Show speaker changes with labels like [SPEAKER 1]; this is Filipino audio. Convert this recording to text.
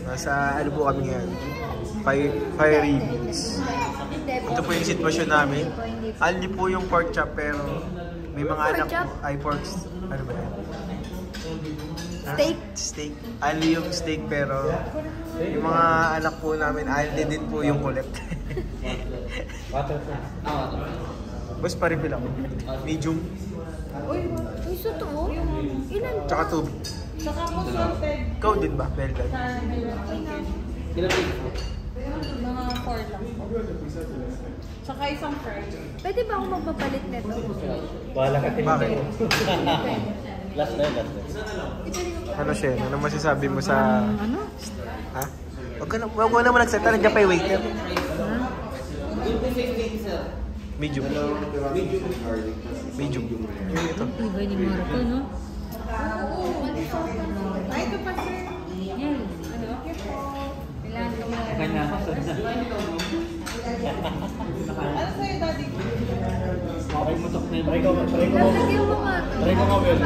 [SPEAKER 1] Nasa ano po kami ngayon? Fiery Meals. Ito po yung sitwasyon namin. Only po yung pork chop pero may mga anak po ay pork. Ano ba yan?
[SPEAKER 2] Steak?
[SPEAKER 1] Steak. Only yung steak pero yung mga anak po namin only din po yung kulit. Boss, pa-refill ako. Medium.
[SPEAKER 2] Uy, iso to oh. Ilan ba?
[SPEAKER 1] Tsaka tubig.
[SPEAKER 3] Saka po salted.
[SPEAKER 1] Ikaw din ba, Belga?
[SPEAKER 3] Mga 4 lang po. Saka isang fry.
[SPEAKER 2] Pwede ba ako magpapalit nito?
[SPEAKER 4] Bahala ka
[SPEAKER 1] Bakit?
[SPEAKER 4] Last na yun.
[SPEAKER 1] Ano siya? Ano masasabi mo sa...
[SPEAKER 2] Ano?
[SPEAKER 1] Ha? Huwag mo naman nagseta. Nandiyan pa yung waiter. Medium. Medium. Yung ito.
[SPEAKER 2] Iba ni Marco, no?
[SPEAKER 3] Ay, ito pa sir.
[SPEAKER 2] Yan. Ano? Kailangan ka mga...
[SPEAKER 4] Kanya ako sa
[SPEAKER 3] Ano sa'yo, daddy?
[SPEAKER 4] Okay mo to. Try ko.
[SPEAKER 2] Lalagyan mo nga to.
[SPEAKER 4] Try ko nga well.